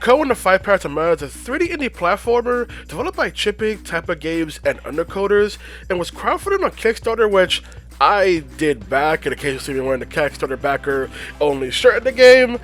Ko and the Five Pirates of Mars is a 3D indie platformer developed by Chipping, Type Games, and Undercoders, and was crowdfunded on Kickstarter, which I did back, in case you see me wearing the Kickstarter backer only shirt in the game,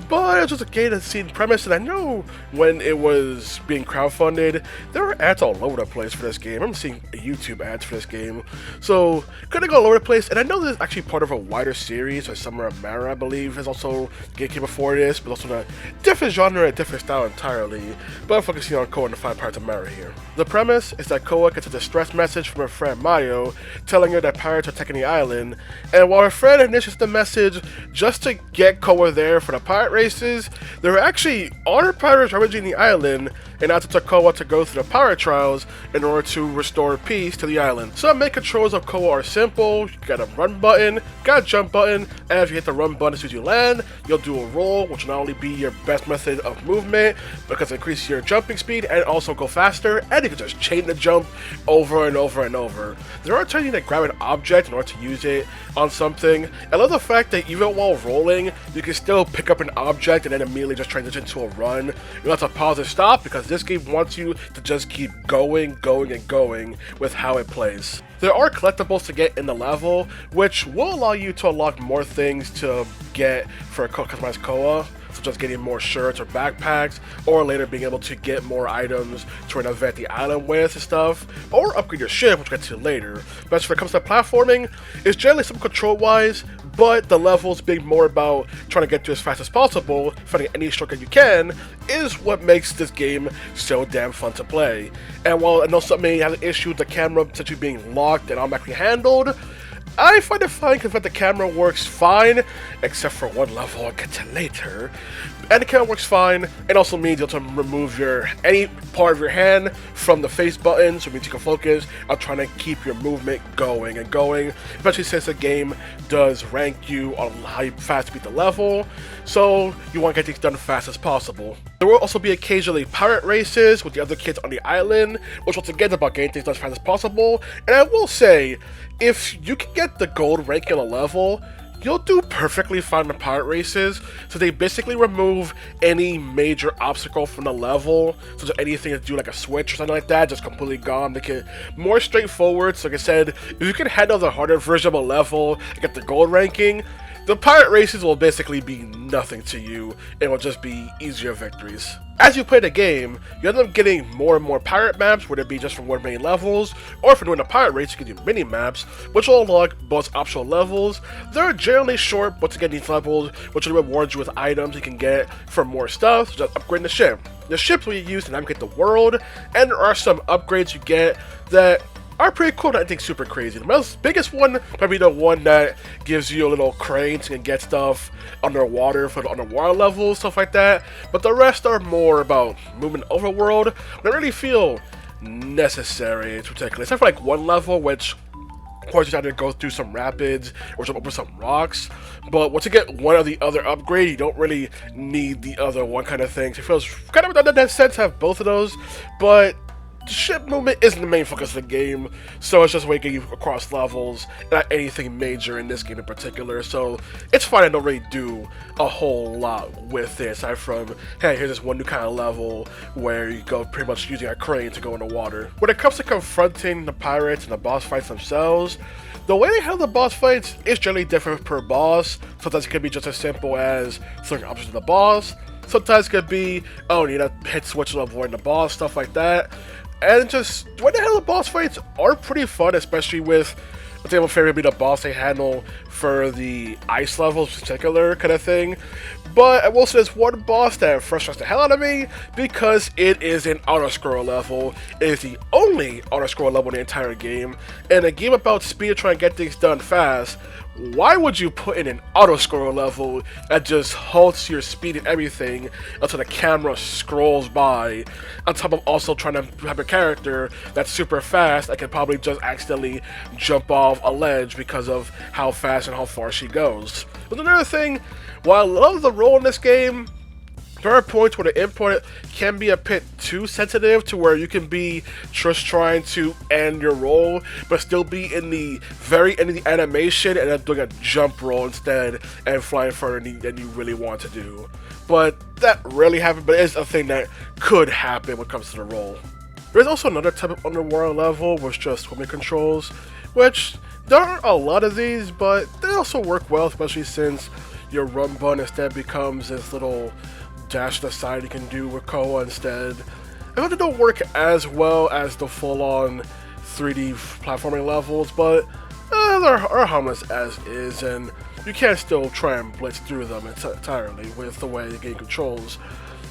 but it was just a game that's seen premise, and I know when it was being crowdfunded, there were ads all over the place for this game. I remember seeing YouTube ads for this game, so kind of go all over the place, and I know this is actually part of a wider series, or Summer of Mara, I believe, is also a game came before this, but also in a different genre, a different style entirely, but I'm focusing on Koa and the Five Pirates of Mara here. The premise is that Koa gets a distress message from her friend Mayo, telling her that pirates are attacking the island, and while her friend initiates the message just to get Koa there for the pirate races, there are actually armed pirates ravaging the island, and asked Koa to go through the pirate trials in order to restore peace to the island. Some main controls of Koa are simple. You got a run button, got a jump button, and if you hit the run button as soon as you land, you'll do a roll, which will not only be your best method of movement, because it increases your jumping speed and also go faster, and you can just chain the jump over and over and over. There are times you need to grab an object in order to use it on something. I love the fact that even while rolling, you can still pick up an object and then immediately just transition to a run. You don't have to pause and stop, because this game wants you to just keep going and going with how it plays. There are collectibles to get in the level, which will allow you to unlock more things to get for a customized Koa, such as getting more shirts or backpacks, or later being able to get more items to renovate the island with and stuff, or upgrade your ship, which we'll get to later. But as when it comes to platforming, it's generally simple control-wise, but the levels being more about trying to get to as fast as possible, finding any shortcut you can, is what makes this game so damn fun to play. And while I know some may have an issue with the camera potentially being locked and automatically handled, I find it fine because the camera works fine, except for one level I'll get to later. And the camera works fine, and also means you'll have to remove any part of your hand from the face button, so it means you can focus on trying to keep your movement going and going, especially since the game does rank you on how fast you beat the level, so you want to get things done as fast as possible. There will also be occasionally pirate races with the other kids on the island, which once again is about getting things done as fast as possible, and I will say, if you can get the gold ranking on a level, you'll do perfectly fine in the pirate races, so they basically remove any major obstacle from the level, such as anything to do like a switch or something like that, just completely gone. Make it more straightforward. So like I said, if you can handle the harder version of a level and get the gold ranking, the pirate races will basically be nothing to you, and will just be easier victories. As you play the game, you end up getting more and more pirate maps, whether it be just from one main levels, or if you're doing a pirate race, you can do mini maps, which will unlock both optional levels. They're generally short, but to get these levels, which will reward you with items you can get for more stuff, such as upgrading the ship. The ships will be used to navigate the world, and there are some upgrades you get that are pretty cool, I think super crazy. The biggest one, probably the one that gives you a little crane so you can get stuff underwater for the underwater levels, stuff like that. But the rest are more about moving overworld. I don't really feel necessary in particular, except for like one level, which of course you have to go through some rapids or jump over some rocks. But once you get one or the other upgrade, you don't really need the other one kind of thing. So it feels kind of redundant in that sense to have both of those, but ship movement isn't the main focus of the game, so it's just waking you across levels, not anything major in this game in particular, so it's fine. I don't really do a whole lot with it, aside from, hey, here's this one new kind of level where you go pretty much using a crane to go in the water. When it comes to confronting the pirates and the boss fights themselves, the way they handle the boss fights is generally different per boss. Sometimes it can be just as simple as throwing options to the boss, sometimes it could be, oh, you need to hit switch to avoid the boss, stuff like that. And just, the way they handle the boss fights are pretty fun, especially with, I think my favorite would be the boss they handle for the ice levels in particular kind of thing. But I will say there's one boss that frustrates the hell out of me, because it is an auto-scroll level. It is the only auto-scroll level in the entire game. And a game about speed, trying to get things done fast, why would you put in an auto-scroll level that just halts your speed and everything until the camera scrolls by, on top of also trying to have a character that's super fast that can probably just accidentally jump off a ledge because of how fast and how far she goes. But another thing, while I love the role in this game, There are points where the input can be a bit too sensitive to where you can be just trying to end your roll, but still be in the very end of the animation and then doing a jump roll instead and flying further than you really want to do. But that rarely happens, but it is a thing that could happen when it comes to the roll. There's also another type of underworld level with just swimming controls, which there aren't a lot of these, but they also work well, especially since your run button instead becomes this little dash to the side you can do with Koa instead. I know they don't work as well as the full-on 3D platforming levels, but they're harmless as is, and you can still try and blitz through them entirely with the way the game controls.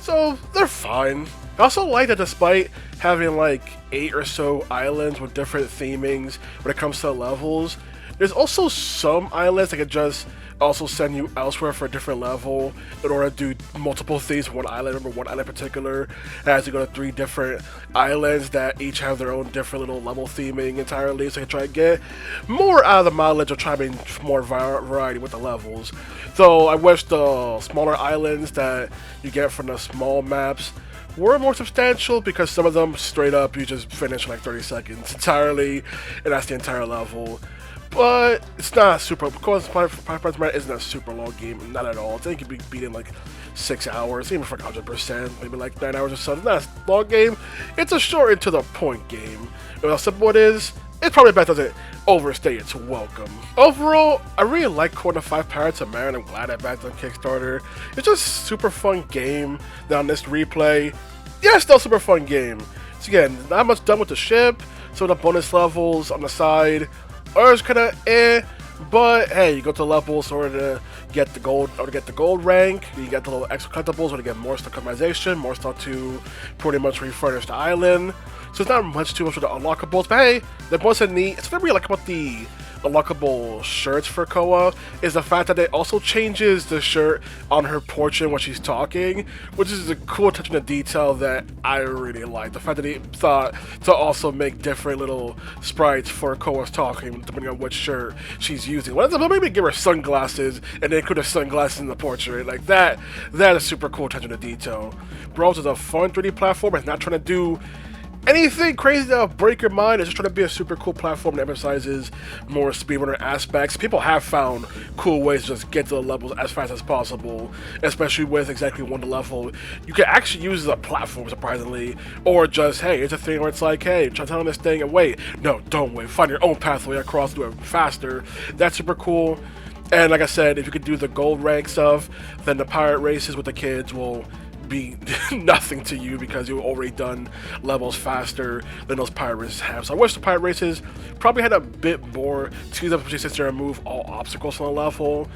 So they're fine. I also like that despite having like 8 or so islands with different themings when it comes to levels, there's also some islands that can just also send you elsewhere for a different level in order to do multiple things for one island. Remember, one island in particular has to go to 3 different islands that each have their own different little level theming entirely, so you can try to get more out of the mileage or try to make more variety with the levels. Though I wish the smaller islands that you get from the small maps were more substantial, because some of them straight up you just finish in like 30 seconds entirely, and that's the entire level. But it's not super, because Prize Matter isn't a super long game, not at all. I think it could be beat in like 6 hours, even for 100%, maybe like 9 hours or so. It's not a long game, it's a short and to the point game. And how simple it is, it's probably best doesn't overstay its welcome. Overall, I really like Kona 5 Pirates of Marin. I'm glad I backed on Kickstarter. It's just a super fun game. Now on this replay, yeah, it's still a super fun game. So again, not much done with the ship, some of the bonus levels on the side are just kind of but hey, you go to levels in order to get the gold, or to get the gold rank. You get the little extra collectibles or to get more stuff customization, more stuff to pretty much refurnish the island. So it's not much too much for the unlockables, but hey, the most neat. It's what I really like about the unlockable shirts for Koa is the fact that it also changes the shirt on her portrait when she's talking, which is a cool touch of detail that I really like. The fact that they thought to also make different little sprites for Koa's talking depending on which shirt she's using. Well, maybe give her sunglasses and then include her sunglasses in the portrait like that. That is super cool touch of detail. Bros is a fun 3D platform. It's not trying to do anything crazy that'll break your mind. It's just trying to be a super cool platform that emphasizes more speedrunner aspects. People have found cool ways to just get to the levels as fast as possible, especially with exactly one level. You can actually use it as a platform, surprisingly, or just, hey, it's a thing where it's like, hey, try telling this thing and wait. No, don't wait. Find your own pathway across, do it faster. That's super cool. And like I said, if you could do the gold rank stuff, then the pirate races with the kids will be nothing to you because you've already done levels faster than those pirate races have. So I wish the pirate races probably had a bit more to them, especially since they remove all obstacles on the level.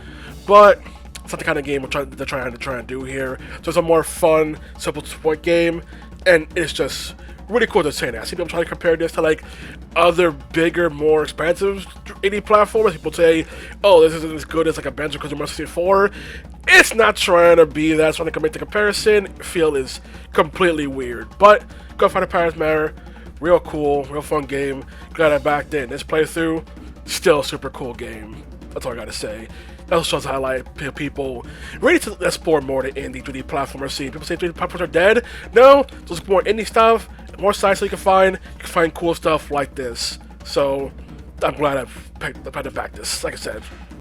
But it's not the kind of game they're trying to do here. So it's a more fun, simple sport game, and it's just really cool to say that. I see people trying to compare this to like other bigger, more expensive indie platformers. People say, oh, this isn't as good as like a Banjo-Kazooie 64. It's not trying to be that. It's trying to make the comparison. Feel is completely weird. But go find a Pirates Matter. Real cool, real fun game. Glad I backed in. This playthrough, still a super cool game. That's all I gotta say. That also shows highlight people ready to explore more the indie 3D platformer scene. People say 3D platformers are dead. No, just more indie stuff, more sites so you can find cool stuff like this. So I'm glad I had to back this. Like I said,